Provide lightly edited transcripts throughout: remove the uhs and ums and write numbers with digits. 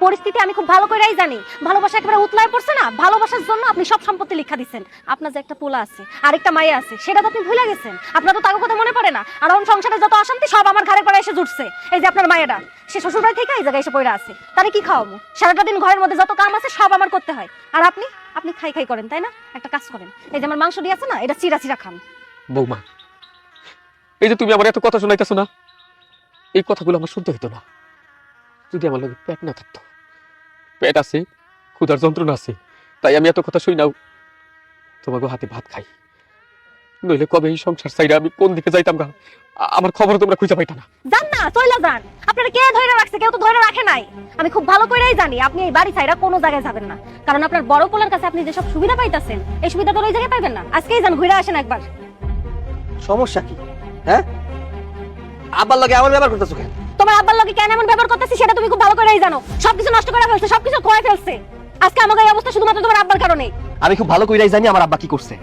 পরিস্থিতি আমি খুব ভালো করেই জানি। ভালোবাসা একেবারে উতলায় পড়ছে না, ভালোবাসার জন্য আপনি সব সম্পত্তি লিখা দিচ্ছেন। আপনার যে একটা পোলা আছে আর একটা মাইয়া আছে সেটা তো আপনি ভুলে গেছেন। আপনার তো তার কথা মনে পড়ে না। আর এখন সংসারে যত অশান্তি সব আমার ঘরের পরে এসে জুটছে। এই যে আপনার মায়েরা, সে শ্বশুরবাড়ি থেকে এই জায়গায় এসে পড়ে আছে, তারে কি খাওয়াবো? সারাটা দিন ঘরের মধ্যে যত কাম আছে সব আমার করতে হয়। আর আপনি আপনি খাই খাই করেন, তাই না? একটা কাজ করেন, এই যে আমার মাংস দিয়ে আছে না, এটা চিরা চিরা খান। বৌমা, এই যে তুমি আমার এত কথা শোনাইতেছো না, এই কথাগুলো আমার শুনতে হইতো না যদি আমার লগে পেট না থাকতো। পেট আছে, ক্ষুধার যন্ত্রণা আছে, তাই আমি এত কথা শুই নাও তোমাকে হাতে ভাত খাই। নইলে কবে এই সংসার চাইরা আমি কোন দিকে যাইতাম না, আমার খবর তোমরা খুঁজে পাইতা না। যান না, চইলা যান। আপনারা কে ধরে রাখছে? কেউ তো ধরে রাখে নাই। আমি খুব ভালো করেই জানি আপনি এই বাড়ি ছাইরা কোনো জায়গায় যাবেন না, কারণ আপনার বড় পোলার কাছে আপনি যেসব সুবিধা পাইতাছেন এই সুবিধা তো ওই জায়গায় পাইবেন না। আজকেই যান, ঘুরে আসেন একবার। সমস্যা কি? হ্যাঁ, আব্বার লগে এমন ব্যবহার করতেছো কেন? তোমার আব্বার লগে কেন এমন ব্যবহার করতেছি সেটা তুমি খুব ভালো করেই জানো। সবকিছু নষ্ট করে ফেলছে, সবকিছু খোয়া ফেলছে। আজকে আমাকে এই অবস্থা শুধুমাত্র তোমার আব্বার কারণে। আমি খুব ভালো কইরাই জানি আমার আব্বা কি করছে।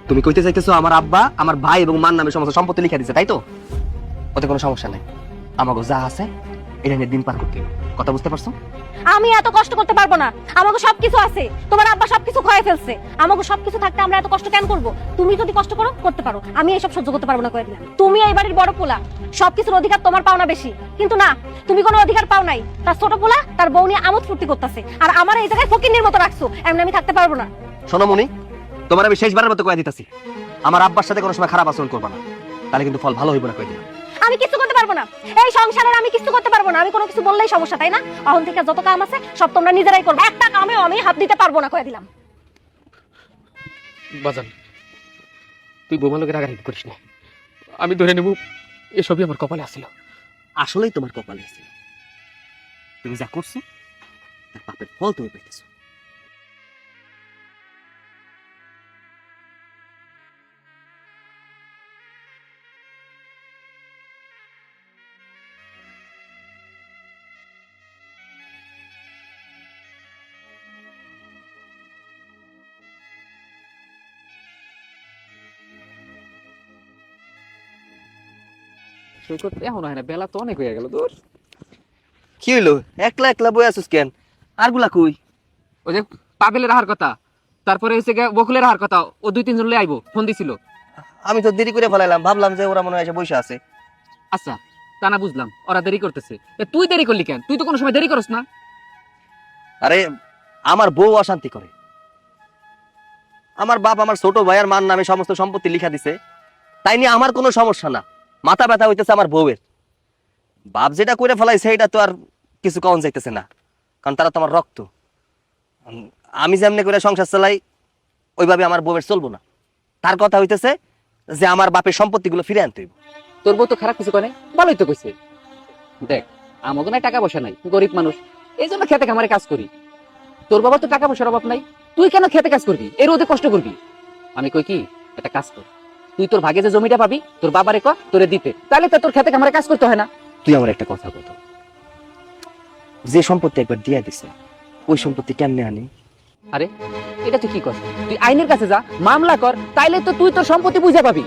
তুমি কইতে চাইতেছো আমার আব্বা আমার ভাই এবং মার নামে সমস্ত সম্পত্তি লিখে দিছে, তাই তো? ওতে কোনো সমস্যা নাই, আমাকে যা আছে এটা নিয়ে দিন পার করতে হবে। কথা বুঝতে পারছো? আমি এত কষ্ট করতে পারবো না, আমাকে সবকিছু আছে। তোমার আব্বা সবকিছু খোয়া ফেলছে, আমাকে সবকিছু থাকতে আমরা এত কষ্ট কেন করব? তুমি যদি কষ্ট করো করতে পারো, আমি এইসব সহ্য করতে পারবো না কয়ে দিলাম। তুমি এই বাড়ির বড় পোলা, সবকিছুর অধিকার তোমার পাওনা বেশি, কিন্তু না, তুমি কোনো অধিকার পাও নাই। তার ছোট পোলা তার বউ নিয়ে আমোদ ফুর্তি করতেছে, আর আমার এই জায়গায় ফকিন্নির মতো রাখছো। এমনি আমি থাকতে পারবো না। শোনো মনি, তোমার আমি শেষবারের মতো কয়ে দিতেছি, আমার আব্বার সাথে কোনো সময় খারাপ আচরণ করবা না, তাহলে কিন্তু ফল ভালো হইব না। কয়ে দিলাম আমি কিছু করতে পারবো না, এই সংসারের আমি কিছু করতে পারবো না। আমি কোনো কিছু বললেই সমস্যা, তাই না? এখন থেকে যত কাম আছে সব তোমরা নিজেরাই করবে, একটা কামেও আমি হাত দিতে পারবো না কয়ে দিলাম। বাজান, তুই বৌমা লোকের রাগারাগি করিস না। আমি ধরে নেব এসবই আমার কপালে আসছিল। আসলেই তোমার কপালে আছে, তুমি যা করছো তার পাপের ফল তুমি পাইতেছো। সৈকত এখন হয় না, বেলা তো অনেক হয়ে গেল। দূর, কি হইলো? একলা একলা বই আছিস কেন? আরগুলা কই? ওই যে পাবেলের আহার কথা, তারপরে হচ্ছে বকুলের আহার কথা, ও 2-3 জন লই আইবো, ফোন দিছিল। আমি তো দেরি করে ফেলাইলাম, ভাবলাম যে ওরা মনে হয় এসে বসে আছে। আচ্ছা, তা না বুঝলাম, ওরা দেরি করতেছে। তুই দেরি করলি কেন? তুই তো কোনো সময় দেরি করস না। আরে আমার বউ অশান্তি করে, আমার বাপ আমার ছোট ভাইয়ের মার নামে সমস্ত সম্পত্তি লিখা দিছে, তাই নিয়ে আমার কোনো সমস্যা না, মাথা ব্যথা হইতেছে আমার বউয়ের। বাপ যেটা করে ফেলাইছে এটা তো আর কিছু কম যাইতেছে না, কারণ তারা তো আমার রক্ত। আমি যেমনি করে সংসার চালাই ওইভাবে আমার বউয়ের চলবো না। তার কথা হইতেছে যে আমার বাপের সম্পত্তিগুলো ফিরে আনতে হইব। তোর বউ তো খারাপ কিছু করে নাই, ভালোই তো কইছে। দেখ, আমাকে নাই টাকা পয়সা নাই, গরিব মানুষ, এই জন্য খেতে খামারে কাজ করি। তোর বাবার তো টাকা পয়সার অভাব নাই, তুই কেন খেতে কাজ করবি, এর ওদের কষ্ট করবি? আমি কই কি, একটা কাজ কর, তুই তোর ভাগে যে জমিটা পাবি তোর বাবারে কর তোরে দিতে, তাহলে তো তোর খেতে খামারে কাজ করতে হয় না। তুই আমার একটা কথা বল, যে সম্পত্তি একবার দিয়া দিছে ওই সম্পত্তি কেমনে আনি? আরে এটা তুই কি কর? তুই আইনের কাছে যা, মামলা কর, তাইলে তো তুই তোর সম্পত্তি বুঝে পাবি।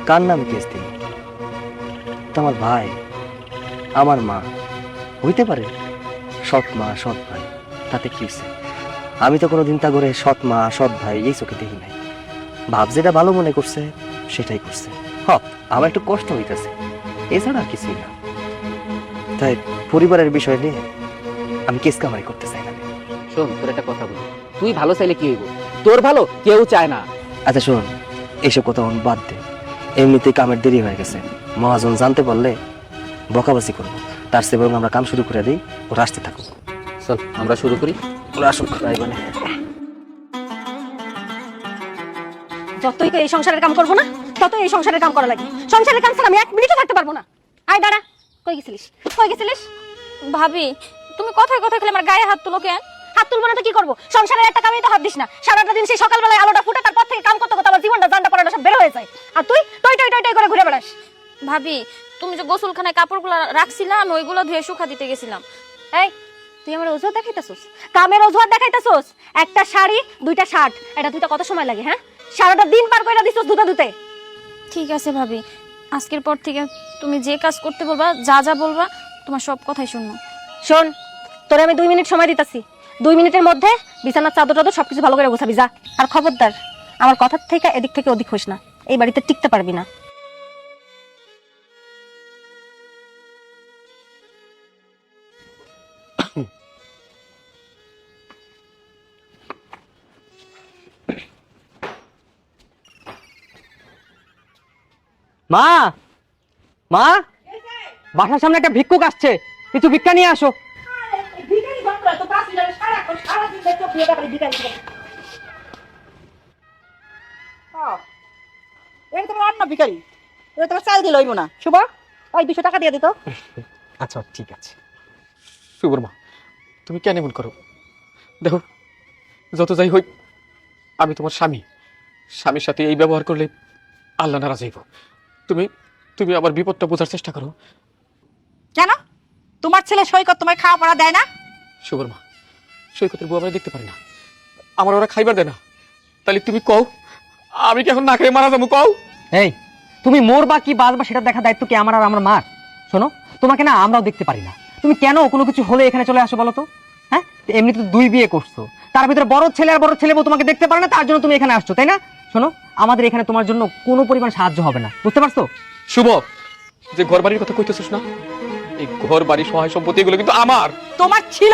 কার নামে কেস দিই? তো আমার ভাই আমার মা হইতে পারে সৎ মা সৎ ভাই, তাতে কি হইছে? আমি তো কোনোদিন তা করে সৎ মা সৎ ভাই এই চোখে দেখি নাই। ভাব যেটা ভালো মনে করছে সেটাই করছে। আমার একটু কষ্ট হইতেছে, এছাড়া আর কিছুই না। তাই পরিবারের বিষয় নিয়ে আমি কেস কামাই করতে চাই না। শোন, তোর একটা কথা বলি, তুই ভালো চাইলে কি হইব? তোর ভালো কেউ চায় না। আচ্ছা শোন, এইসব কথা বাদ দে, এমনিতেই কামের দেরি হয়ে গেছে, মহাজন জানতে পারলে বকাবাজি করবো। তার চেয়ে বরং আমরা কাম শুরু করে দিই, ওরা আসতে থাকুক। চল আমরা শুরু করি। ওরা আসুক। যতই তো এই সংসারের কাম করবো না, ততই এই সংসারের কাম করা লাগে। সংসারের কাম ছাড়া আমি 1 মিনিটও থাকতে পারবো না। আয় দাঁড়া, কই গেছিলিস? কই গেছিলিস? ভাবি, তুমি কথায় কথায় খেলে আমার গায়ে হাত তুলো কেন? হাত তুলবো না তো কি করবো? সংসারের একটা কামেই তো হাত দিস না। সারাটা দিন সেই সকালবেলায় আলোটা ফুটে তারপর থেকে কাম করতে করতে আমার জীবনটা জানটা পড়াটা সব বের হয়ে যায়, আর তুই টই টই টই টই করে ঘুরে বেড়াস। ভাবি, তুমি যে গোসলখানায় কাপড়গুলো রাখছিলা আমি ওইগুলো ধুয়ে শুকা দিতে গেছিলাম। এই তুই আমার অজুহাত দেখাইতেছস? কামের অজুহাত দেখাইতেছস? একটা শাড়ি 2টা শার্ট, এটা ধুইতে কত সময় লাগে? হ্যাঁ, সারাটা দিন পার কইরা দিছস ধুতে ধুতে। ঠিক আছে ভাবি, আজকের পর থেকে তুমি যে কাজ করতে বলবা, যা যা বলবা, তোমার সব কথাই শুনবো। শোন, তোরে আমি 2 মিনিট সময় দিতেছি, 2 মিনিটের মধ্যে বিছানার চাদর টাদর সবকিছু ভালো করে গোছাবি যা। আর খবরদার আমার কথার থেকে এদিক থেকে ওদিক হইস না, এই বাড়িতে টিকতে পারবি না। মা, মা, বাসার সামনে একটা ভিক্ষুক আসছে, কিছু ভিক্ষা নিয়ে আসো। এই তোমার অন্য ভিখারি, এটা তোমার চাল দিল হইব না। শুভ, ওই 200 টাকা দিয়ে দিত। আচ্ছা ঠিক আছে। শুভর মা, তুমি কেন এমন করো? দেখো, যত যাই হই আমি তোমার স্বামী, স্বামীর সাথে এই ব্যবহার করলে আল্লাহ নারাজ হইব। তুমি তুমি আমার বিপদটা বোঝার চেষ্টা করো। কেন তোমার ছেলে সৈকত তোমায় খাওয়া পড়া দেয় না? শুভর মা, সৈকতের বউ আমরা দেখতে পারি না, আমার ওরা খাইবার দেয় না, তাহলে তুমি কও আমি কি এখন না খেয়ে মারা যাবো? কও। এই, তুমি মরবা কি বাঁচবা সেটা দেখা দায়িত্ব কি আমার আর আমার মার? শোনো, তোমাকে না আমরাও দেখতে পারি না, তুমি কেন কোনো কিছু হলে এখানে চলে আসো বলো তো? হ্যাঁ, এমনি তো 2 বিয়ে করছো, তার ভিতরে বড় ছেলে আর বড় ছেলে বউ তোমাকে দেখতে পারে না, তার জন্য তুমি এখানে আসছো, তাই না? শোনো, আমাদের এখানে তোমার জন্য কোনো পরিমাণ সাহায্য হবে না, বুঝতে পারছো? শুভ, যে ঘর বাড়ির কথা কইতেছিস না, এই ঘর বাড়ি সহায় সম্পত্তি এগুলো কিন্তু আমার। তোমার ছিল,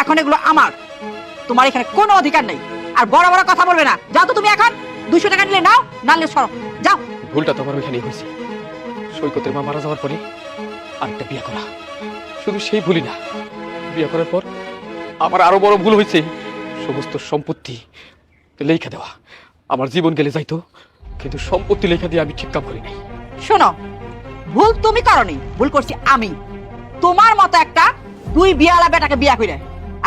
এখন এগুলো আমার। তোমার এখানে কোনো অধিকার নেই। আর বড় বড় কথা বলবে না। যাও তো তুমি এখন, 200 টাকা নিলে নাও, নালে সরো, যাও। ভুলটা তোমার ওইখানেই হয়েছে, সৈকতের মা মারা যাওয়ার পরে আরেকটা বিয়ে করা। শুধু সেই ভুলই না, বিয়ে করার পর আমার আরো বড় ভুল হয়েছে, সমস্ত সম্পত্তি লেখা দেওয়া। আমার জীবন গেলে যাইতো, কিন্তু সম্পত্তি লেখা দিয়ে আমি ঠিক কাম করি নাই। শোনো, ভুল তুমি করনি, ভুল করছি আমি। তোমার মতো একটা 2 বিয়ালা বেটাকে বিয়া কইরে,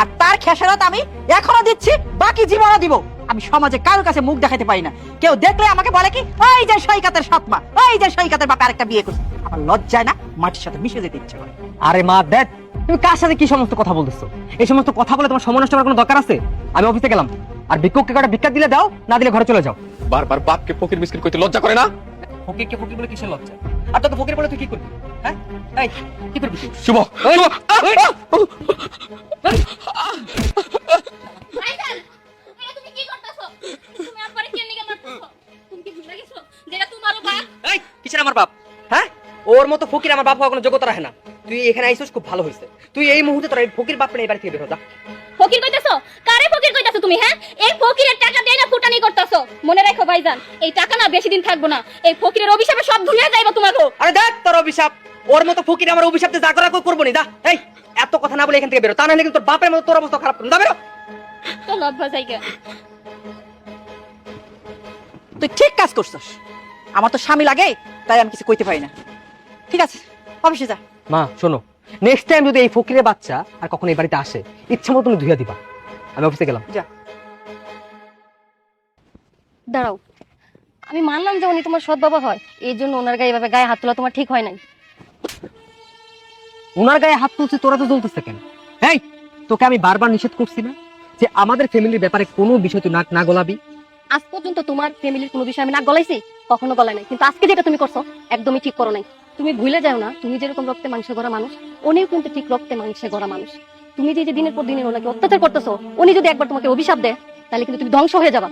আর তার খেসারত আমি এখনো দিচ্ছি, বাকি জীবনও দিব। আমি সমাজে কারোর কাছে মুখ দেখাতে পারি না। কেউ দেখলে আমাকে বলে কি, ওই যে সৈকতের সৎমা, ওই যে সৈকতের বাপে আরেকটা বিয়ে করছে। আমার লজ্জায় না, মাটির সাথে মিশে যেতে ইচ্ছে করে। আরে মা দেখ, তুমি কার সাথে কি সমস্ত কথা বলতেছো? এই সমস্ত কথা বলে তোমার সময় নষ্ট করার কোনো দরকার আছে? আমি অফিসে গেলাম, আর ভিক্ষুককে কটা ভিক্ষা দিলে দাও, না দিলে ঘরে চলে যাও। বারবার বাপকে ফকির মিসকিন কইতে লজ্জা করে না? ফকিরকে ফকির বলে কিসের লজ্জা? আর তোকে ফকির বলে তুই কি করবি? হ্যাঁ, এই কি করবি তুই? শুভ, এই, শুভ! ভাইজান, এটা তুমি কি করতেছো? তুমি আমারে কেন নিয়ে মারতেছো? তুমি কি ভুলে গেছো যেটা তোমারও বাপ? এই কিসের আমার বাপ? হ্যাঁ, ওর মতো ফকির আমার বাপ হওয়ার কোনো যোগ্যতা রাখে না। তুই এখানে আইছিস, খুব ভালো হয়েছে। তুই এই মুহূর্তে তোর এই ফকির বাপ এই বাড়ি থেকে বের হ, যা। ফকির কইতাছো? কারে ফকির কইতাছো তুমি? হ্যাঁ, এই ফকিরের টাকা দিয়ে না ফুটানি করতেছো। মনে রাখো ভাইজান, এই টাকা না বেশি দিন থাকবো না। এই ফকিরের অভিশাপে সব ধুয়ে যাইবো তোমাকে। আরে দেখ তোর অভিশাপ, ওর মতো ফকির আমার অভিশাপতে যা করা করবো নি, দা। এই এত কথা না বলে এখান থেকে বেরো, তা নাহলে কিন্তু তোর বাপের মতো তোর অবস্থা খারাপ করবে, দা বেরো। তো লজ্জা জায়গা। তুই ঠিক কাজ করছস। আমার তো স্বামী লাগে, তাই আমি কিছু কইতে পারি না। ঠিক আছে, অফিসে যা। মা শোনো, নেক্সট টাইম যদি এই ফকিরের বাচ্চা আর কখনো এই বাড়িতে আসে, ইচ্ছা মতো তুমি ধুইয়া দিবা। আমি অফিসে গেলাম। যা। দাঁড়াও, আমি মানলাম যে উনি তোমার সৎ বাবা হয়, এই জন্য ওনার গায়ে এভাবে গায়ে হাত তোলা তোমার ঠিক হয় নাই। ওনার গায়ে হাত তুলছি, তোরা তো জ্বলতেছে কেন? এই, তোকে আমি বারবার নিষেধ করছি না যে আমাদের ফ্যামিলির ব্যাপারে কোনো বিষয় তুই নাক না গলাবি? আজ পর্যন্ত তোমার ফ্যামিলির কোনো বিষয় আমি না গলাইছি, কখনো গলাই নাই, কিন্তু আজকে যেটা তুমি করছো একদমই ঠিক করো নাই। তুমি ভুলে যাও না, তুমি যেরকম রক্তে মাংসে গড়া মানুষ, উনিও কিন্তু ঠিক রক্তে মাংসে গড়া মানুষ। তুমি যে দিনের পর দিনে ওনাকে অত্যাচার করতেছো, উনি যদি একবার তোমাকে অভিশাপ দেয় তাহলে কিন্তু তুমি ধ্বংস হয়ে যাবা।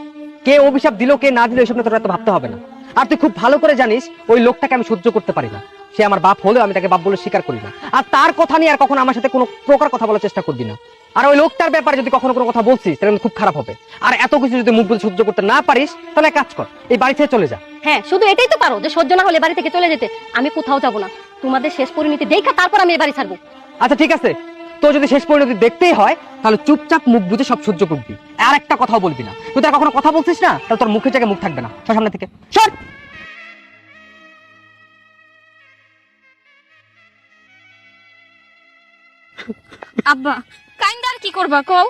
কে অভিশাপ দিল কে না দিল এসব নিয়ে তোর এত ভাবতে হবে না। আর তুই খুব ভালো করে জানিস ওই লোকটাকে আমি সহ্য করতে পারি না। সে আমার বাপ হলেও আমি তাকে বাপ বলে স্বীকার করি না। আর তার কথা নিয়ে আর কখনো আমার সাথে কোনো প্রকার কথা বলার চেষ্টা করবি না। আর ওই লোকটার ব্যাপারে যদি কখনো কোনো কথা বলছিস তাহলে খুব খারাপ হবে। আর এত কিছু যদি মুখ বুঝে সহ্য করতে না পারিস তাহলে কাজ কর, এই বাড়ি থেকে চলে যা। হ্যাঁ, শুধু এটাই তো পারো যে সহ্য না হলে বাড়ি থেকে চলে যেতে। আমি কোথাও যাব না, তোমাদের শেষ পরিণতি দেখা তারপর আমি এই বাড়ি ছাড়বো। আচ্ছা ঠিক আছে, তো যদি শেষ পরিণতি দেখতেই হয় তাহলে চুপচাপ মুখ বুঝে সব সহ্য করবি, আর একটা কথাও বলবি না। তুই তার কখনো কথা বলছিস না, তাহলে তোর মুখের জায়গায় মুখ থাকবে না। সর সামনে থেকে, সর। আব্বা, কাইন্দার কি করবা কও?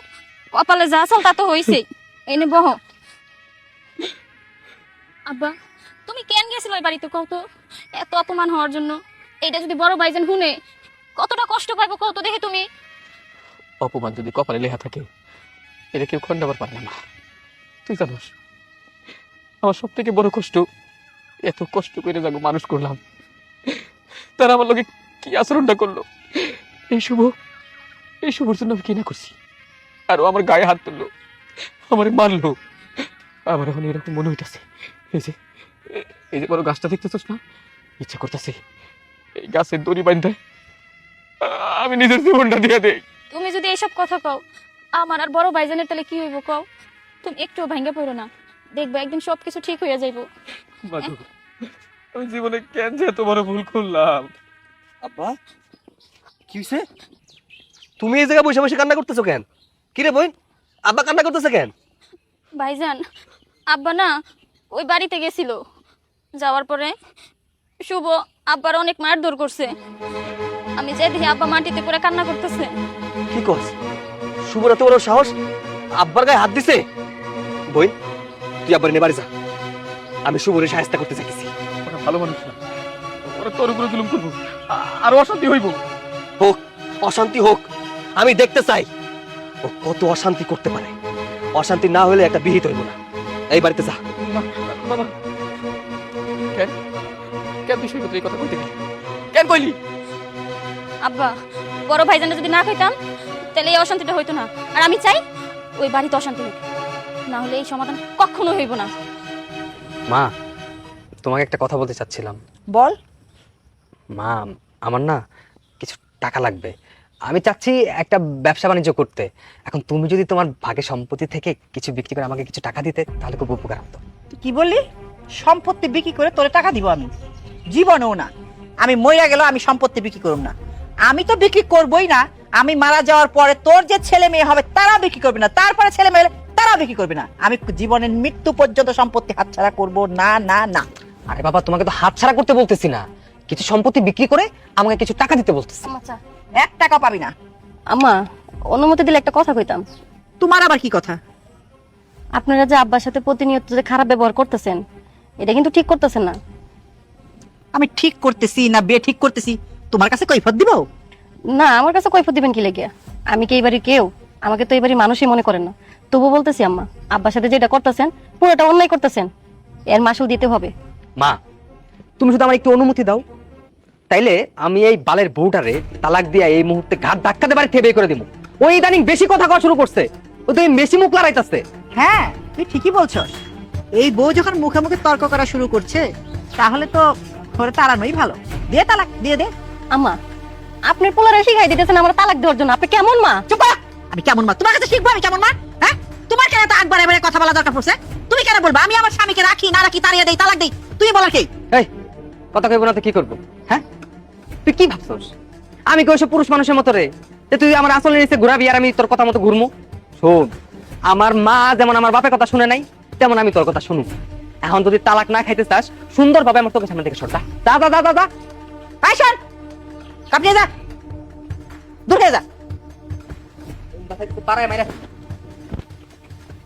কপালে যা আছে তা তো হইছে। এনে বহ। আব্বা, তুমি কেন গেছিলে ওই বাড়িতে কও তো? এত অপমান হওয়ার জন্য? এটা যদি বড় ভাইজান শুনে কতটা কষ্ট পাইবো কও তো দেখি তুমি। অপমান যদি কপালে লেখা থাকে, এটা কেউ খণ্ডাবার পারে না। তুই জানোস আমার সব থেকে বড় কষ্ট, এত কষ্ট করে যাবো মানুষ করলাম, তারা আমার লোকে কি আচরণটা করলো। এই শুভ, এই শুভর জন্য আমি কি না করছি, আরো আমার গায়ে হাত তুললো, আমার মারলো। আমার এখন এরকম মনে হইতেছে, এই যে বড় গাছটা দেখতেছস না, ইচ্ছা করতেছে এই গাছের দড়ি বাঁধতে আমি নিজের জীবনটা দিয়ে দেই। তুমি যদি এইসব কথা কও, আমার আর বড় ভাইজানের তাহলে কি হইব কও? তুমি একটুও ভাঙ্গা পড়ো না, দেখবে একদিন সবকিছু ঠিক হইয়া যাইব। মাধু, আমি জীবনে কেন যে এত বড় ভুল করলাম? আব্বা কি হয়েছে? তুমি এই জায়গায় বসে বসে কান্না করতেছো কেন? কি রে বোন, আব্বা কান্না করতেছে কেন? ভাইজান, আব্বা না ওই বাড়িতে গেছিল, যাওয়ার পরে শুভ আব্বার অনেক মারধর করছে। আমি যাই দেখি আব্বা মাটিতে পড়ে কান্না করতেছে। কি করছ? শুভর এত বড় সাহস, আব্বার গায়ে হাত দিছে? বোন, তুই আব্বার নিয়ে বাড়ি যা, আমি শুভরে সাহায্য করতে চাইছি। ওরা ভালো মানুষ না, ওরা তোর উপরে জুলুম করবো, আরো অশান্তি হইব। হোক, অশান্তি হোক, আমি দেখতে চাই ও কত অশান্তি করতে পারে। অশান্তি না হলে একটা বিহিত হইব না। এই বাড়িতে যা। বাবা, কেন কেন তুই সৈকতের এই কথা কইতে গেলি? কেন কইলি? আব্বা, বড় ভাইজানে যদি না কইতাম তাহলে এই অশান্তিটা হইতো না। আর আমি চাই ওই বাড়িতে অশান্তি হোক, না হলে এই সমাধান কখনো হইব না। মা, তোমাকে একটা কথা বলতে চাচ্ছিলাম। বল। মা, আমার না কিছু টাকা লাগবে। আমি চাচ্ছি একটা ব্যবসা বাণিজ্য করতে। এখন তুমি যদি তোমার ভাগের সম্পত্তি থেকে কিছু বিক্রি করে আমাকে কিছু টাকা দিতে, তাহলে খুব উপকার হতো। তুই কি বললি? সম্পত্তি বিক্রি করে তোরে টাকা দিব আমি? জীবনেও না। আমি মইরা গেল আমি সম্পত্তি বিক্রি করব না। আমি তো বিক্রি করবই না। আমি মারা যাওয়ার পরে তোর যে ছেলে মেয়ে হবে তারা বিক্রি করবে না, তারপরে ছেলে মেয়ে হলে তারা বিক্রি করবে না। আমি জীবনের মৃত্যু পর্যন্ত সম্পত্তি হাতছাড়া করব না, না, না। আরে বাবা, তোমাকে তো হাতছাড়া করতে বলতেছি না, কিছু সম্পত্তি বিক্রি করে আমাকে কিছু টাকা দিতে বলতেছি। আচ্ছা 1 টাকা পাবি না। আম্মা, অনুমতি দিলে একটা কথা কইতাম। তোমার আবার কি কথা? আপনারা যে আব্বার সাথে প্রতিনিয়ত যে খারাপ ব্যবহার করতেছেন, এটা কিন্তু ঠিক করতেছেন না। আমি ঠিক করতেছি না বে ঠিক করতেছি তোমার কাছে কৈফিয়ত দিব? না, আমার কাছে কৈফিয়ত দিবেন কি লেগে? আমি কি এই বাড়ির কেউ? আমাকে তো এই বাড়ির মানুষই মনে করেন না। তবু বলতেছি আম্মা, আব্বার সাথে যেটা করতেছেন পুরোটা অন্যায় করতেছেন, এর মাসুল দিতে হবে। মা, তুমি শুধু আমার একটু অনুমতি দাও, তাইলে আমি এই বালের বউটারে তালাক দিয়া এই মুহূর্তে ঘাট ধাক্কা দিয়ে বাড়ি থেকে বের করে দিব। ওই ইদানিং বেশি কথা কওয়া শুরু করছে, ও তো বেশি মুখ লড়াইতেছে। হ্যাঁ, তুই ঠিকই বলছস। এই বউ যখন মুখে মুখে তর্ক করা শুরু করছে, তাহলে তো ঘরে তাড়ানোই ভালো। দে তালাক, দিয়ে দে। আম্মা, আপনার পোলারে শিখাই দিতেছেন আমার তালাক দেওয়ার জন্য। আপনি কেমন মা? চুপ কর। আমি কেমন মা? তোমার কাছে শিখবো আমি কেমন মা? হ্যাঁ, তোমার কেন এত একবারে এবারে কথা বলা দরকার পড়ছে? তুমি কেন বলবা আমি আমার স্বামীকে রাখি না রাখি, তাড়িয়ে দেই, তালাক দেই? তুই বলার কি? এই কথা কইব না তো কি করবো? হ্যাঁ, তুই কি ভাবছস আমি কি ওইসব পুরুষ মানুষের মতো রে যে তুই আমার আসলে নিচে ঘুরাবি আর আমি তোর কথা মতো ঘুরমু? শোন, আমার মা যেমন আমার বাপের কথা শুনে নাই, তেমন আমি তোর কথা শুনুম। এখন যদি তালাক না খাইতে চাস, সুন্দরভাবে আমার তোকে সামনে থেকে সর। যা যা যা যা যা। আয় শোন, কাপ নিয়ে যা, দূর হয়ে যা। পাড়ায় মাইরা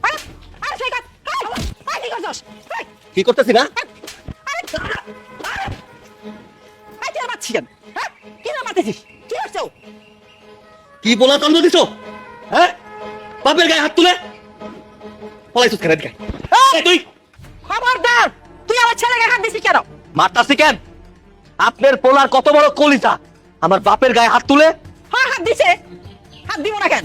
আয়, আয় সৈকত, আয়, আয়, কি করছস? আয়, কি করতেছি না? আয়, আয়, তুই মারছিস কেন? হ্যাঁ, কি না মারতেছিস? কি করছো? কি বলা তন্দ দিছো? হ্যাঁ, বাপের গায়ে হাত তুলে পলাইছিস কেন? এদিকে আয়। তুই খবরদার, তুই আমার ছেলেকে হাত দিছিস কেন? মারতাছি কেন? আপনার পোলার কত বড় কলিজা, আমার বাপের গায়ে হাত তুলে? হ্যাঁ, হাত দিছে। হাত দিব না কেন?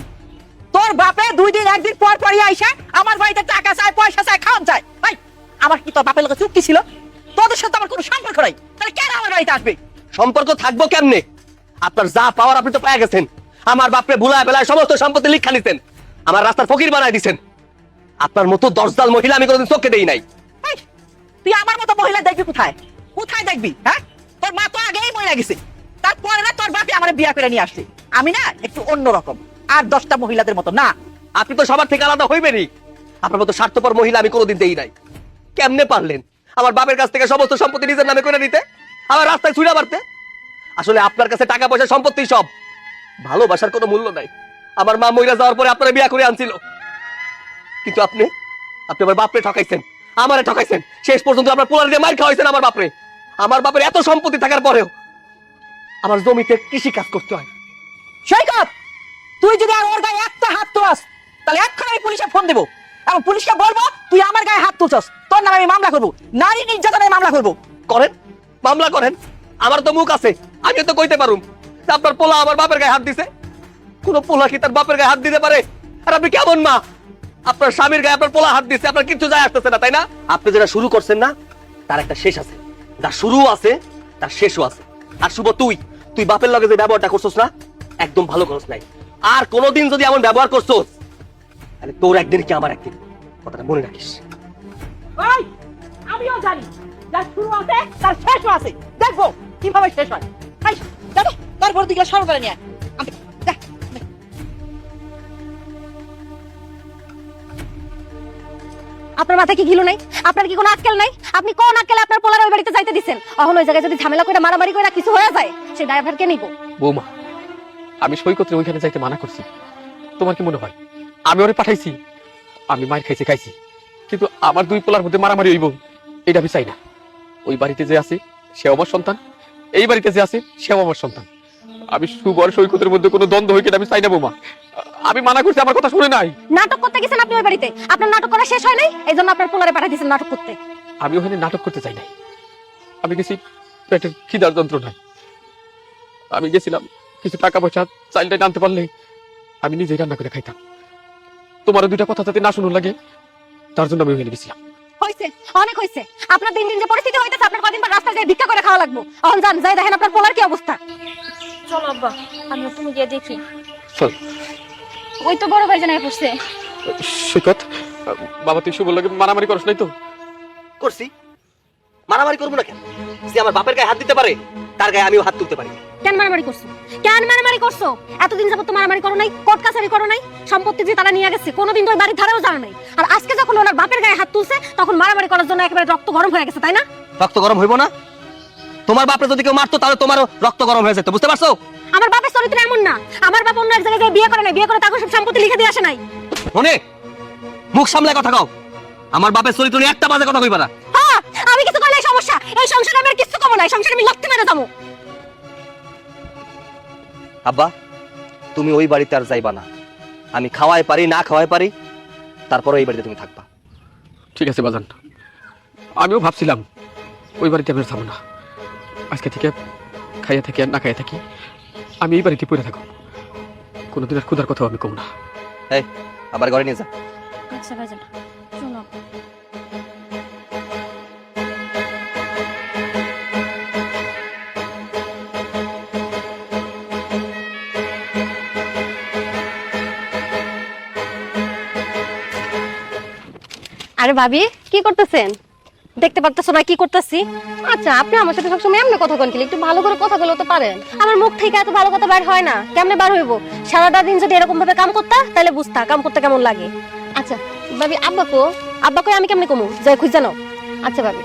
তোর বাপে 2 দিন 1 দিন পর পরই আইসা আমার বাড়িতে টাকা চায়, পয়সা চায়, খাওয়ান চায়। ভাই, আমার কি তোর বাপের লোক চুক্তি ছিল? তোদের সাথে আমার কোনো সম্পর্ক নাই, তাহলে কেন আমার বাড়িতে আসবে? সম্পর্ক থাকবো কেমনে? আপনার যা পাওয়ার আপনি তো পেয়ে গেছেন। আমার বাপরে ভুলায় বেলায় সমস্ত সম্পত্তি লিখা নিতেন, আমার রাস্তার ফকির বানায় দিছেন। আপনার মতো দশদাল মহিলা আমি কোনোদিন চোখে দেই নাই। ভাই, তুই আমার মতো মহিলা দেখবি কোথায়? কোথায় দেখবি? হ্যাঁ, তোর মা তো আগেই মরে গেছে, তারপরে না তোর বাপে আমার বিয়া করে নিয়ে আসছে। আমি না একটু অন্যরকম, আর 10টা মহিলাদের মতো না। আপনি তো সবার থেকে আলাদা হইবেনই। আপনার মতো স্বার্থপর মহিলা আমি কোনোদিন দেই নাই। কেমনে পারলেন আমার বাপের কাছ থেকে সমস্ত সম্পত্তি নিজের নামে করে নিতে, আমার রাস্তায় ছুঁড়া মারতে? আসলে আপনার কাছে টাকা পয়সা সম্পত্তি সব, ভালোবাসার কোনো মূল্য নাই। আমার মা মইরা যাওয়ার পরে আপনারা বিয়া করে আনছিল, কিন্তু আপনি আমার বাপরে ঠকাইছেন, আমারে ঠকাইছেন। শেষ পর্যন্ত আপনার পোলার দিয়ে মার খাওয়াইছেন আমার বাপরে। আমার বাপের এত সম্পত্তি থাকার পরেও আমার জমিতে কৃষি কাজ করতে হয়। সৈকত, তুই যদি আর ওর গায়ে একটা হাত তোলাস, তাহলে এক্ষুনি আমি পুলিশে ফোন দেবো এবং পুলিশকে বলবো তুই আমার গায়ে হাত তুলছস। তোর নামে আমি মামলা করবো, নারী নির্যাতনের মামলা করবো। করেন, মামলা করেন, আমার তো মুখ আছে, আমি তো কইতে পারুম যে আপনার পোলা আমার বাপের গায়ে হাত দিছে। কোন পোলা কি তার বাপের গায়ে হাত দিতে পারে? আর আপনি কেমন মা? আপনার স্বামীর গায়ে আপনার পোলা হাত দিচ্ছে, আপনার কিছু যায় আসতেছে না, তাই না? আপনি যেটা শুরু করছেন না, তার একটা শেষ আছে। যা শুরু আছে তার শেষও আছে। আর শুভ, তুই বাপের লগে যে ব্যবহারটা করছস না, একদম ভালো করছ নাই। আর কোনোদিন যদি এমন ব্যবহার করছস, তাহলে তোর একদিন কি আমার একদিন, কথাটা মনে রাখিস। ওই, আমিও জানি যার শুরু আছে তার শেষও আছে। দেখবো কিভাবে শেষ হয়। এই, দেখো তারপর দিকে সরু করে নিয়ে আয়। দেখ, আপনার মাথায় কি গিলো নাই? আপনার কি কোনো আক্কেল নাই? আপনি কোন আক্কেলে আপনার পোলার ওই বাড়িতে যাইতে দিছেন? অহন ওই জায়গায় যদি ঝামেলা করে মারামারি করে কিছু হয়ে যায়, সে ড্রাইভার কে নিব? বৌমা, আমি সৈকতের ওইখানে যাইতে মানা করছি। তোমার কি মনে হয় আমি ওরে পাঠাইছি? আমি মার খাইছি, কিন্তু আমার দুই পোলার মধ্যে মারামারি হইব এটা আমি চাই না। ওই বাড়িতে যে আছে সে আমার সন্তান, এই বাড়িতে যে আছে সেও আমার সন্তান। আমি শুভ আর সৈকতের মধ্যে কোনো দ্বন্দ্ব হইকে আমি চাই না বৌমা। আমি মানা করছি, আমার কথা শুনে নাই। নাটক করতে গেছেন আপনি ওই বাড়িতে, আপনার নাটক করা শেষ হয় নাই, এই জন্য আপনার পোলারে পাঠাই দিয়েছেন নাটক করতে। আমি ওখানে নাটক করতে চাই নাই। আমি গেছি পেটের খিদার যন্ত্রণায়। আমি গেছিলাম কিছু টাকা পয়সা চাইলটা আনতে পারলে আমি নিজেই রান্না করে খাইতাম। তোমারও দুইটা কথা যাতে না শুনুন লাগে, তার জন্য আমি ওখানে গেছিলাম। হইছে, অনেক হইছে। আপনার দিন দিন যে পরিস্থিতি হইতেছে, আপনার কদিন পর রাস্তায় যায় ভিক্ষা করে খাওয়া লাগবে। এখন যান, যাই দেখেন আপনার পোলার কি অবস্থা। চলো আব্বা, আমি তুমি গিয়ে দেখি। চল। ওই তো বড় ভাই জানাই পড়ছে। সৈকত, বাবা তুই শুভ লাগে মারামারি করস নাই তো? করছি, মারামারি করবো না কেন? যে আমার বাপের গায়ে হাত দিতে পারে, তার গায়ে আমিও হাত তুলতে পারি। কেন মারামারি করছো? কেন মারামারি করছো? এতদিন যাবত তো মারামারি করো নাই, কোর্ট কাছারি করো নাই, সম্পত্তি যে তারা নিয়ে গেছে কোনোদিন তো ওই বাড়ির ধারেও জানো নাই। আর আজকে যখন ওনার বাপের গায়ে হাত তুলছে, তখন মারামারি করার জন্য একেবারে রক্ত গরম হয়ে গেছে, তাই না? রক্ত গরম হইব না? তোমার বাপরে যদি কেউ মারতো তাহলে তোমারও রক্ত গরম হয়ে যেত, বুঝতে পারছো? আমার বাপের চরিত্র এমন না। আমার বাপ অন্য এক জায়গায় গিয়ে বিয়ে করে নাই, বিয়ে করে তাকে সব সম্পত্তি লিখে দিয়ে আসে নাই। মনে মুখ সামলায় কথা কও। আমার বাপের চরিত্র নিয়ে একটা বাজে কথা কইবা না। হ্যাঁ, আমি কিছু কইলে সমস্যা। এই সংসারে আমি আর কিছু কম নাই, সংসারে আমি লক্ষ্য মেরে যাবো। আব্বা, তুমি ওই বাড়িতে আর যাইবা না। আমি খাওয়াই পারি না খাওয়াই পারি, তারপরে এই বাড়িতে তুমি থাকবা। ঠিক আছে বাজান, আমিও ভাবছিলাম ওই বাড়িতে আমি আর যাবো না। আজকে থেকে খাইয়া থাকি আর না খাইয়া থাকি আমি এই বাড়িতে পড়ে থাকো। কোনোদিন আর ক্ষুধার কথাও আমি কম না। এই, আবার ঘরে নিয়ে যা। আচ্ছা ভাইজান, চলো আব্বা। আরে ভাবি, কি করতেছেন? দেখতে পারতেছো না কি করতেছি? আচ্ছা, আপনি আমার সাথে সবসময় এমনি কথা কন, একটু ভালো করে কথা বলতে তো পারেন। আমার মুখ থেকে এত ভালো কথা বের হয় না। কেমনে বার হইব? সারাটা দিন যদি এরকম ভাবে কাম করতা, তাহলে বুঝতা কাম করতে কেমন লাগে। আচ্ছা ভাবি, আব্বাকে আমি কেমনে কমু? যাই খুঁজ জানো। আচ্ছা ভাবি,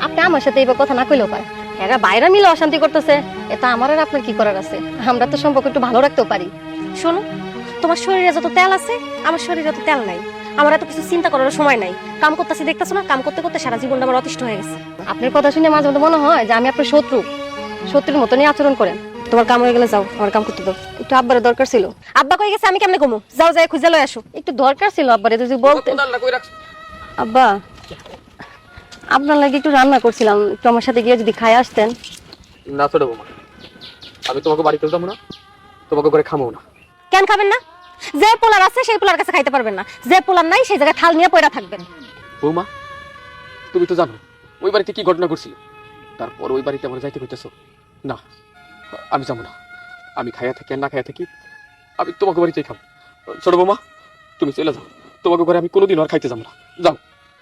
আপনি আমার সাথে এবার কথা না কইলেও পারে। এরা বাইরে মিলে অশান্তি করতেছে, এটা আমার আর আপনার কি করার আছে? আমরা তো সম্পর্ক একটু ভালো রাখতেও পারি। শোনো, তোমার শরীরে যত তেল আছে, আমার শরীরে তো তেল নাই। আমার এত কিছু চিন্তা করার সময় নাই। কাম করতেছি, দেখতেছো না? কাম করতে করতে সারা জীবনটা আমার অতিষ্ঠ হয়ে গেছে। আপনার কথা শুনে মাঝে মধ্যে মনে হয় যে আমি আপনার শত্রুর মতনই আচরণ করেন। তোমার কাম হয়ে গেলে যাও, আমার কাম করতে দাও। একটু আব্বারের দরকার ছিল। আব্বা কই গেছে আমি কেমনে কমু? যাও, যাই খুঁজে লয়ে আসো। একটু দরকার ছিল আব্বারে, যদি বলতে। আব্বা, আপনার লাগে একটু রান্না করছিলাম, একটু আমার সাথে গিয়ে যদি খাই আসতেন। না ছোট বৌমা, আমি তোমাকে বাড়িতে যাবো না, তোমাকে করে খামো না। কেন খাবেন না? যে পোলার আছে সেই পোলার কাছে খাইতে পারবেন না, যে পোলার নাই সেই জায়গায় থাল নিয়ে পয়রা থাকবেন। বৌমা, তুমি তো জানো ওই বাড়িতে কি ঘটনা করছিল। তারপর ওই বাড়িতে আমার যাইতে কইতেছো না? আমি যাবো না। আমি খাইয়া থাকি আর না খাইয়া থাকি আমি তোমাকে বাড়িতেই খাবো। ছোট বৌমা, তুমি চলে যাও, তোমাকে ঘরে আমি কোনোদিন আর খাইতে যাবো না। যাও।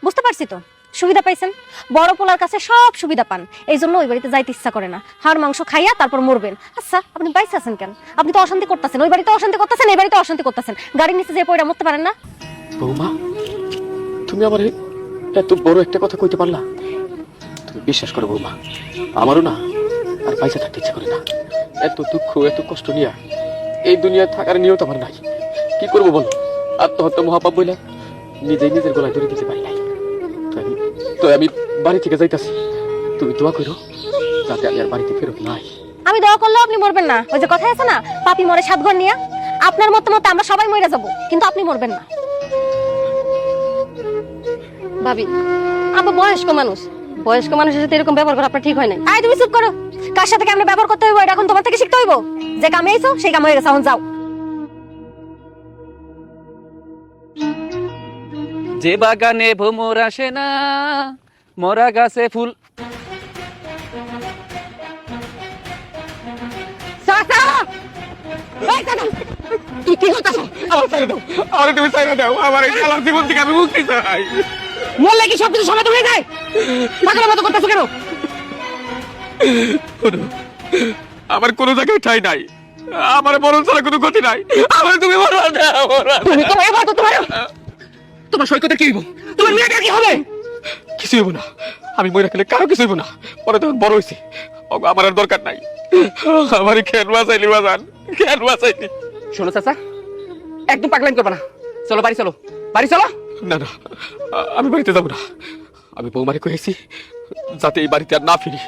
বুঝতে পারছি তো, সুবিধা পাইছেন। বড় পোলার কাছে সব সুবিধা পান, এই জন্য ওই বাড়িতে যাইতে ইচ্ছা করে না। হাড় মাংস খাইয়া তারপর মরবেন। আচ্ছা, আপনি বাইসে আছেন কেন? আপনি তো অশান্তি করতেছেন, ওই বাড়িতে অশান্তি করতেছেন, এই বাড়িতে অশান্তি করতেছেন। গাড়ির নিচে যে পয়রা মরতে পারেন না? বৌমা, তুমি আমার এত বড় একটা কথা কইতে পারলা? তুমি বিশ্বাস করো বৌমা, আমারও না আর পয়সা থাকতে ইচ্ছা করে না। এত দুঃখ এত কষ্ট নিয়ে এই দুনিয়ায় থাকার নিয়ত আমার নাই। কি করবো বলো? আত্মহত্যা মহাপাপ বইলা নিজেই নিজের গলায় ধরে দিতে পারি নাই। তো আমি বাড়ি থেকে যাইতাছি, তুমি দোয়া করো যাতে আমি আর বাড়িতে ফেরত নাই। আমি দোয়া করলেও আপনি মরবেন না। ওই যে কথা আছে না, পাপি মরে 7 ঘর নিয়া। আপনার মতো মতো আমরা সবাই মরে যাব, কিন্তু আপনি মরবেন না। ভাবি, আমরা বয়স্ক মানুষের সাথে এরকম ব্যবহার করা আপনার ঠিক হয় না। আয় তুমি চুপ করো। কার সাথে কেমন ব্যবহার করতে হইব এটা এখন তোমার থেকে শিখতে হইব। যে কামে আইছো সেই কাম হয়ে গেছে, এখন যাও। যে বাগানে ভ্রমর আসে না, মরা গাছে ফুল। চাচা এই চাচা তুই কি করতেছ? আমার ছেড়ে দাও, আমার তুমি ছেড়ে দাও, আমার এই শালার জীবন থেকে আমি মুক্তি চাই। মরলে কি সবকিছু সমাধান হয়ে যায়? পাগলের মতো করতেছ কেন? শোনো, আমার কোনো জায়গায় ঠাই নাই, আমার মরণ ছাড়া কোনো গতি নাই, আমার তুমি মরণ দাও, মরণ তুমি তো এবার তো তোমার সৈকতে কি হইব? তোমার মেয়েটা কি হবে? কিছু হইব না, আমি মরে গেলে কারো কিছু হইব না। পরে তখন বড় হয়েছে, আমার আর দরকার নাই। আমার কেন বাঁচাইলি বাজান, কেন বাঁচাইলি? শোনো চাচা, একদম পাগলামি করবে না। চলো বাড়ি চলো, বাড়ি চলো। না না, আমি বাড়িতে যাবো না। আমি বৌমারে কয়েছি যাতে এই বাড়িতে আর না ফিরি।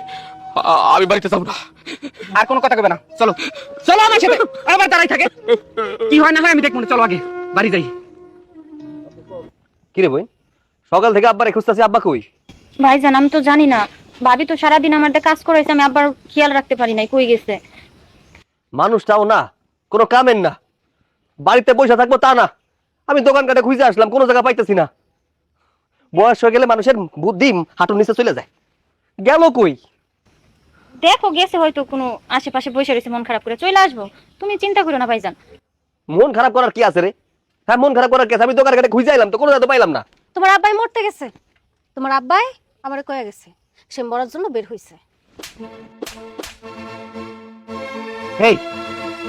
আমি বাড়িতে যাবো না। আর কোনো কথা কবে না, চলো চলো আমার সাথে। আবার দাঁড়াই থাকে, কি হয় না হয় আমি দেখবো না। চলো আগে বাড়ি যাই। কি রে বই, সকাল থেকে আব্বারে খুঁজতেছি, আব্বা কই? ভাইজান আমি তো জানি না, ভাবি তো সারাদিন আমার কাজ করেছে, আমি আব্বার খেয়াল রাখতে পারি নাই কই গেছে। মানুষটাও না, কোনো কামের না, বাড়িতে বসে থাকবো তা না। আমি দোকান কাটে খুঁজে আসলাম, কোনো জায়গা পাইতেছি না। বয়স হয়ে গেলে মানুষের বুদ্ধি হাঁটুর নিচে চলে যায়। গেল কই? দেখো গেছে হয়তো কোনো আশেপাশে বসে রয়েছে, মন খারাপ করে চলে আসবো। তুমি চিন্তা করো না ভাইজান। মন খারাপ করার কি আছে রে? হ্যাঁ, মন খারাপ করার কি আছে? আমি দোকান কাটে খুঁজে আইলাম তো কোনো জায়গা পাইলাম না। তোমার আব্বাই মরতে গেছে, তোমার আব্বাই আমারে কয়ে গেছে সে মরার জন্য বের হইছে। হেই,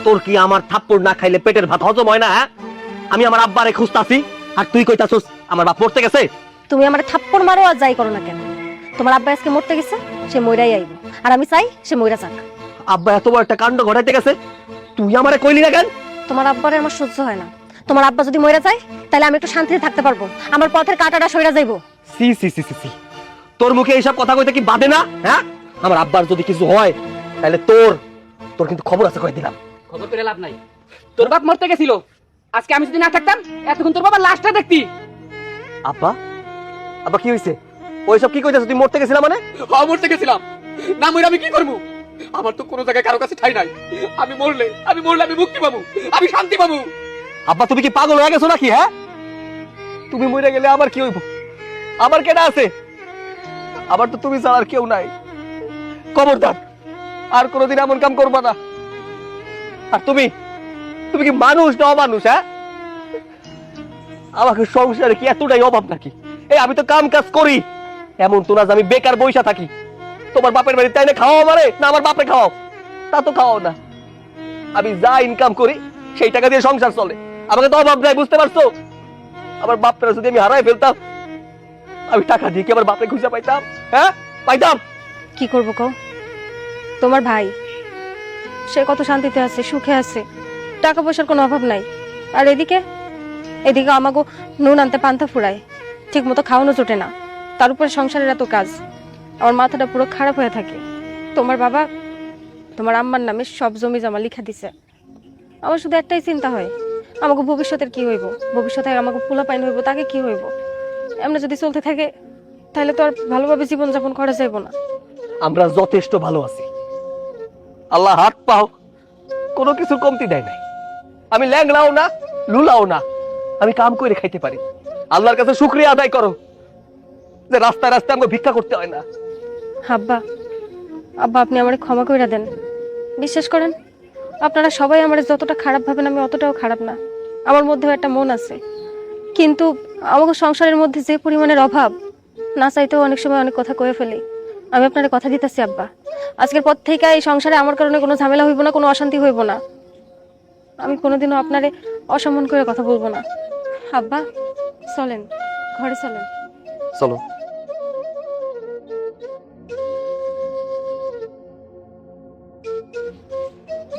তোর কি আমার থাপ্পড় না খাইলে পেটের ভাত হজম হয় না? হ্যাঁ, আমি আমার আব্বারে খুঁজতাছি আর তুই কইতাছস আমার বাপ মরতে গেছে। তুমি আমারে থাপ্পড় মারো আর যাই করো না কেন, তোমার আব্বা আজকে মরতে গেছে, সে মইরাই আইব, আর আমি চাই সে মইরা যাক। আব্বা এত বড় একটা কাণ্ড ঘটাইতে গেছে, তুই আমারে কইলি না কেন? তোমার আব্বারে আমার সহ্য হয় না। তোমার আব্বা যদি মইরা যায় তাহলে আমি একটু শান্তিতে থাকতে পারবো, আমার পথের কাঁটাটা সইরা যাইবো। সি সি সি সি সি, তোর মুখে এইসব কথা কইতে কি বাদে না? হ্যাঁ, আমার আব্বার যদি কিছু হয় তাহলে তোর তোর কিন্তু খবর আছে, কই দিলাম। খবর করে লাভ নাই, তোর বাপ মরতে গেছিল। আজকে আমি যদি না থাকতাম এতক্ষণ তোর বাবার লাশটা দেখতি। আব্বা, আব্বা কি হইছে? ওইসব কি কইতাছ? তুই মরতে গেছিলা মানে? মরতে গেছিলাম না, মরে আমি কি করবো? আমার তো কোনো জায়গায় কারো কাছে ঠাই নাই। আমি মরলে আমি মুক্তি পাবো, আমি শান্তি পাবো। আব্বা তুমি কি পাগল হয়ে গেছো নাকি? হ্যাঁ, তুমি মরে গেলে আমার কি হইব? আমার কেডা আছে? আবার তো তুমি ছাড়া আর কেউ নাই। খবরদার আর কোনোদিন এমন কাম করবা না। আর তুমি তুমি কি মানুষ না অমানুষ? হ্যাঁ, আমাকে সংসারে কি এতটাই অভাব নাকি? এই আমি তো কাম কাজ করি, এমন তো না যে আমি বেকার বইসা থাকি। তোমার বাপের বাড়ি তাই না খাওয়া আমারে, না আমার বাপে খাওয়াও? তা তো খাওয়াও না। আমি যা ইনকাম করি সেই টাকা দিয়ে সংসার চলে, আমাকে তো অভাব নাই, বুঝতে পারছো? আমার বাপের যদি আমি হারাই ফেলতাম, আমি টাকা দিয়ে কি আমার বাপে খুঁজে পাইতাম? হ্যাঁ, পাইতাম? কি করবো কও? তোমার ভাই সে কত শান্তিতে আছে, সুখে আছে, টাকা পয়সার কোনো অভাব নাই। আর এদিকে এদিকে আমাকে নুন আনতে পান্তা ফুরায়, ঠিক মতো খাওয়ানো জোটে না, তার উপরে সংসারের এত কাজ, আমার মাথাটা পুরো খারাপ হয়ে থাকে। তোমার বাবা তোমার আম্মার নামে সব জমি জমা লিখা দিছে। আমার শুধু একটাই চিন্তা হয়, আমাকে ভবিষ্যতের কি হইব, ভবিষ্যতে আমাকে পোলা পাইন হইব, তাকে কি হইব? এমনি যদি চলতে থাকে তাহলে তো আর ভালোভাবে জীবনযাপন করা যাইব না। আমরা যথেষ্ট ভালো আছি, আল্লাহ হাত পাও কোনো কিছু কমতি দেয় নাই। আমি ল্যাংড়াও না, লুলাও না, আমি কাম করে খাইতে পারি। আল্লাহর কাছে শুকরিয়া আদায় করো যে রাস্তায় রাস্তায় আমাকে ভিক্ষা করতে হয় না। আব্বা, আব্বা আপনি আমারে ক্ষমা করে দেন। বিশ্বাস করেন, আপনারা সবাই আমার যতটা খারাপ ভাবেন আমি অতটাও খারাপ না। আমার মধ্যেও একটা মন আছে, কিন্তু আমাকে সংসারের মধ্যে যে পরিমাণের অভাব, না চাইতেও অনেক সময় অনেক কথা কয়ে ফেলি। আমি আপনার কথা দিতেছি আব্বা, আজকের পর থেকে এই সংসারে আমার কারণে কোনো ঝামেলা হইব না, কোনো অশান্তি হইব না। আমি কোনোদিনও আপনারে অসম্মান করে কথা বলবো না। আব্বা চলেন, ঘরে চলেন। চলো।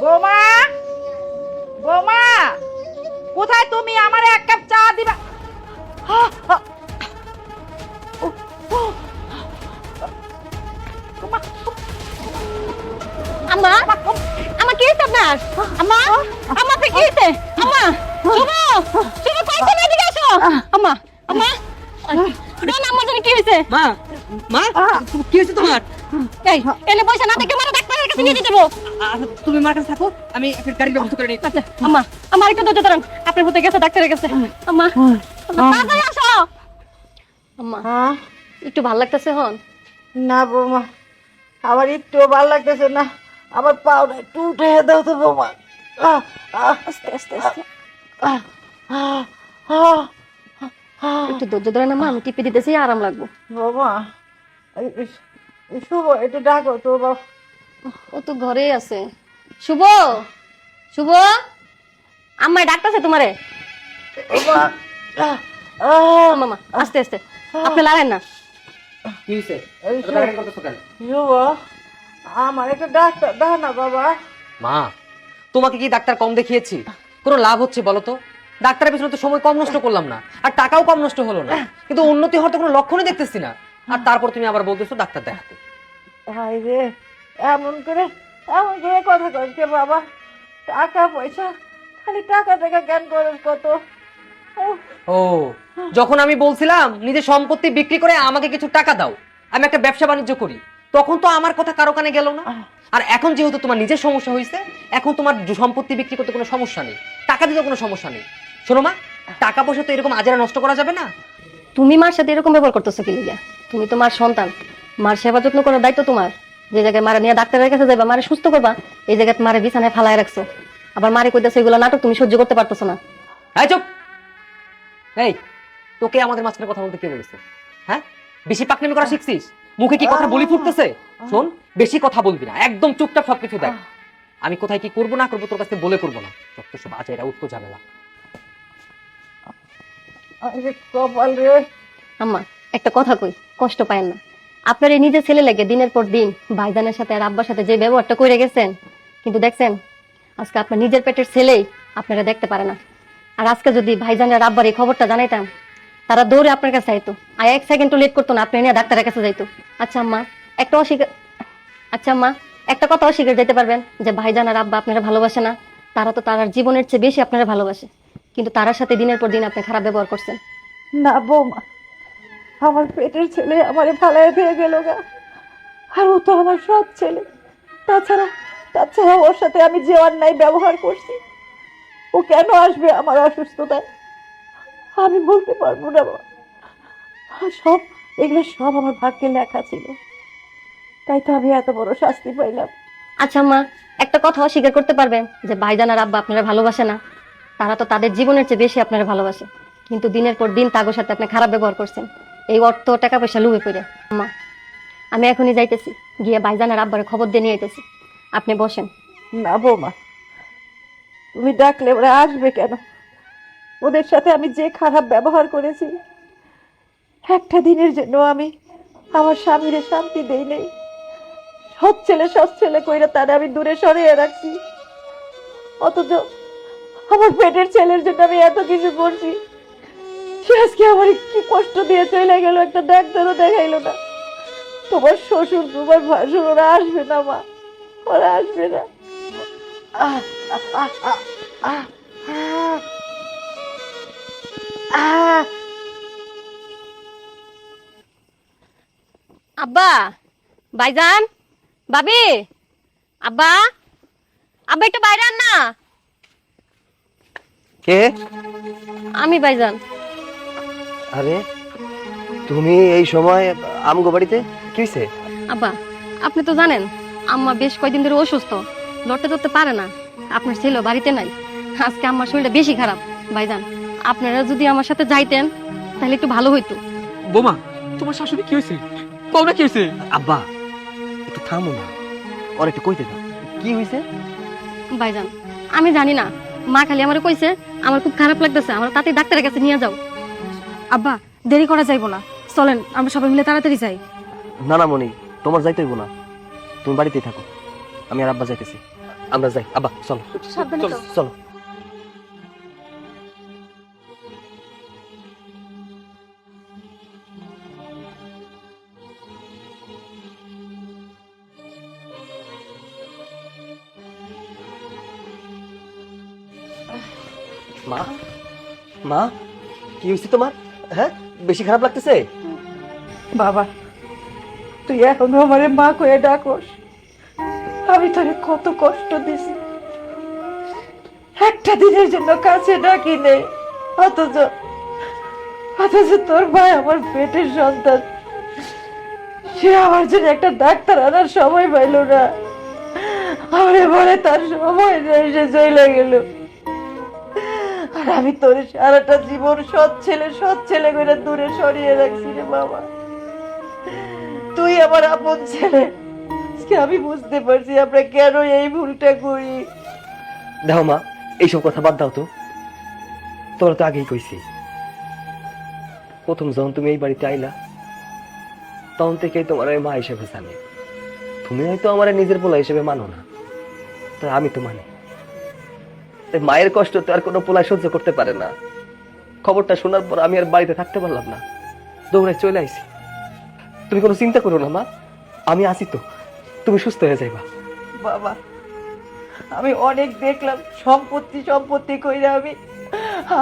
বৌমা, বৌমা, কোথায় তুমি? আমারে এক কাপ চা দিবা। আম্মা, আম্মা কি হইছে আপনার? আম্মা, আম্মা আপনি কি হইছে? আম্মা, শুভ, শুভ কইছে না এদিকে আসো। আম্মা, আম্মা, জান আম্মার জন্য কি হইছে? মা, মা কি হয়েছে তোমার? এই এনে পয়সা না দেখে মানে ডাক্তারের কাছে নিয়ে যেতে দেবো। তুমি মার কাছে থাকো, আমি একটা গাড়ির ব্যবস্থা করে নিই। আচ্ছা আম্মা, আমার একটু ধৈর্য ধরুন, আপনার হতে গেছে ডাক্তারের কাছে। আম্মা, আম্মা তাড়াতাড়ি আসো। আম্মা হ্যাঁ একটু ভাল লাগতেছে হন? না বৌমা, আমার একটু ভালো লাগতেছে না, আমার পাউডার একটু উঠে দাও তো বৌমা। আস্তে আস্তে আস্তে আহ, আহ, আহ, আহ। একটু ধৈর্য ধরে না মা, আমি টিপে দিতেছি, আরাম লাগবো। বৌমা, শুভ একটু ডাকো তো বাবা। ও তো ঘরেই আছে। শুভ, শুভ, আম্মাই ডাকতেছে তোমারে। বৌমা, আহ, আহ, মামা আস্তে আস্তে, আপনি লড়েন না। কি হয়েছে এই এত টাকাটাকি করতেছো কেন? শুভ, আমার একটা ডাক্তার দাও না বাবা। মা, তোমাকে কি ডাক্তার কম দেখিয়েছি? কোনো লাভ হচ্ছে বলো তো? ডাক্তারের পিছনে তো সময় কম নষ্ট করলাম না, আর টাকাও কম নষ্ট হলো না, কিন্তু উন্নতি হওয়ার তো কোনো লক্ষণই দেখতেছি না। আর তারপর তুমি আবার বলতেছো ডাক্তার দেখাতে। হাই রে, এমন করে কথা কইছে বাবা। টাকা পয়সা, খালি টাকা টাকা জ্ঞান করেন কত। উফ, ও, যখন আমি বলছিলাম নিজের সম্পত্তি বিক্রি করে আমাকে কিছু টাকা দাও, আমি একটা ব্যবসা বাণিজ্য করি, তখন তো আমার কথা কারো কানে গেল না। আর এখন যেহেতু তোমার নিজের সমস্যা হয়েছে, এখন তোমার সম্পত্তি বিক্রি করতে কোনো সমস্যা নেই, টাকা দিতে কোনো সমস্যা নেই। শোনো মা, টাকা পয়সা তো এরকম আজেরা নষ্ট করা যাবে না। তুমি মার সাথে এরকম ব্যবহার করতেছো কি লিগা? তুমি তো মার সন্তান, মার সেবা যত্ন করার দায়িত্ব তোমার। যে জায়গায় মারা নিয়ে ডাক্তারের কাছে যাইবা, মারে সুস্থ করবা, এই জায়গায় মারে বিছানায় ফালায় রাখছো। আবার মারে কইতাছো এগুলো নাটক, তুমি সহ্য করতে পারতেছো না। হ্যাঁ চুপ। এই, তোকে আমাদের মাঝখানে কথা বলতে কে বলেছে? হ্যাঁ, বেশি পাকনামি করা শিখছিস? মুখে কি কথা বলি ফুটতেছে? শোন, বেশি কথা বলবি না, একদম চুপচাপ সবকিছু দেখ। আমি কোথায় কি করবো না করবো তোর কাছে বলে করবো না, যত সব আজ এটা উঠতো ঝামেলা। আরে কপাল রে। আম্মা একটা কথা কই, কষ্ট পায়েন না। আপনার এই নিজের ছেলে লাগে দিনের পর দিন ভাইজানের সাথে আর আব্বার সাথে যে ব্যবহারটা করে গেছেন, কিন্তু দেখছেন আজকে আপনার নিজের পেটের ছেলেই আপনারা দেখতে পারে না। আর আজকে যদি ভাইজানের আর আব্বার এই খবরটা জানাইতাম, তারা দৌড়ে আপনার কাছে আইতো, আর 1 সেকেন্ডও লেট করতো না, আপনি নিয়ে ডাক্তারের কাছে যাইতো। আচ্ছা আম্মা, আচ্ছা আম্মা, একটা কথা অস্বীকার যেতে পারবেন যে ভাইজান আর আব্বা আপনারা ভালোবাসে না? তারা তো তার জীবনের চেয়ে বেশি আপনারা ভালোবাসে, কিন্তু তার সাথে দিনের পর দিন আপনি খারাপ ব্যবহার করছেন। না বৌমা, আমার পেটের ছেলে আমারে ফালায় দিয়ে গেল গা, আর ও তো আমার সৎ ছেলে। তাছাড়া তাছাড়া ওর সাথে আমি যে অন্যায় ব্যবহার করছি, ও কেন আসবে আমার অসুস্থতায়? আমি বলতে পারবো না বাবা। সব এগুলো সব আমার ভাগ্যে লেখা ছিল, তাই তো আমি এত বড় শাস্তি পাইলাম। আচ্ছা আম্মা, একটা কথা অস্বীকার করতে পারবেন যে ভাইজান আর আব্বা আপনারা ভালোবাসে না? তারা তো তাদের জীবনের চেয়ে বেশি আপনারা ভালোবাসে, কিন্তু দিনের পর দিন তাগোর সাথে আপনি খারাপ ব্যবহার করছেন, এই অর্থ টাকা পয়সা লুবে পড়ে। আম্মা, আমি এখনই যাইতেছি, গিয়ে ভাইজান আর আব্বারে খবর দিয়ে নিয়ে আইতেছি। আপনি বসেন। না বৌমা, তুমি ডাকলে ওরা আসবে কেন? ওদের সাথে আমি যে খারাপ ব্যবহার করেছি, একটা দিনের জন্য আমি আমার স্বামীরে শান্তি দেই নাই। সৎ ছেলে কইরা তারা আমি দূরে সরিয়ে রাখছি, অথচ আমার পেটের ছেলের জন্য আমি এত কিছু করছি। সে আজকে আমার কি কষ্ট দিয়ে চলে গেল, একটা ডাক্তারও দেখাইলো না। তোমার শ্বশুর তোমার ভাসুর ওরা আসবে না মা, ওরা আসবে না। আহ, আহ, আহ, আহ, আহ, আহ, আহ। আব্বা, ভাইজান, ভাবি, আব্বা, আব্বা একটু বাইরে আন না। কে? আমি ভাইজান। আরে তুমি এই সময় আমগো বাড়িতে? কি হয়েছে? আব্বা, আপনি তো জানেন আম্মা বেশ কয়দিন ধরে অসুস্থ, লড়তে চড়তে পারে না। আপনার ছেলে বাড়িতে নাই, আজকে আম্মার শরীরটা বেশি খারাপ। ভাইজান, আপনারা যদি আমার সাথে যাইতেন তাহলে একটু ভালো হইতো। বোমা, তোমার শাশুড়ি কি হয়েছে? কও না কি হয়েছে? আব্বা একটু থামো না, ওর একটু কইতে দাও, কি হয়েছে? ভাইজান, আমি জানি না, মা খালি আমারে কইছে আমার খুব খারাপ লাগতেছে, আমার তাতে ডাক্তারের কাছে নিয়ে যাও। আব্বা, দেরি করা যাইব না, চলেন আমরা সবাই মিলে তাড়াতাড়ি যাই। না না মনি, তোমার যাইতে হইব না, তুমি বাড়িতেই থাকো, আমি আর আব্বা যাইতেছি। আমরা যাই, আব্বা চলো সাবধানে যাও। চলো। মা, মা, কি হয়েছে তোমার? হ্যাঁ, বেশি খারাপ লাগতেছে? বাবা, তুই এখনো আমারে মা কয়ে ডাকস? আমি তোরে কত কষ্ট দিছি, একটা দিনের জন্য কাছে ডাকি নেই, অথচ অথচ তোর ভাই আমার পেটের সন্তান, সে আমার জন্য একটা ডাক্তার আনার সময় পাইল না। আমারে বলে তার সময় নেই, সে চলে গেল। আর আমি তোর সারাটা জীবন সৎ ছেলে করে দূরে সরিয়ে রাখছি রে বাবা। তুই আমার আপন ছেলে। আজকে আমি বুঝতে পারছি আমরা কেন এই ভুলটা করি। দেখো মা, এইসব কথা বাদ দাও তো। তোমরা তো আগেই কইছি, প্রথম যখন তুমি এই বাড়িতে আইলা তখন থেকেই তোমার আমি মা হিসেবে জানি। তুমি হয়তো আমার নিজের পোলা হিসেবে মানো না, তো আমি তো মানি। তাই মায়ের কষ্ট তো আর কোনো পোলায় সহ্য করতে পারে না। খবরটা শোনার পর আমি আর বাড়িতে থাকতে পারলাম না, দৌড়ে চলে আইছি। তুমি কোনো চিন্তা করো না মা, আমি আছি তো, তুমি সুস্থ হয়ে যাইবা। বাবা, আমি অনেক দেখলাম সম্পত্তি কইরা আমি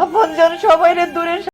আপনজন সবাইরে দূরে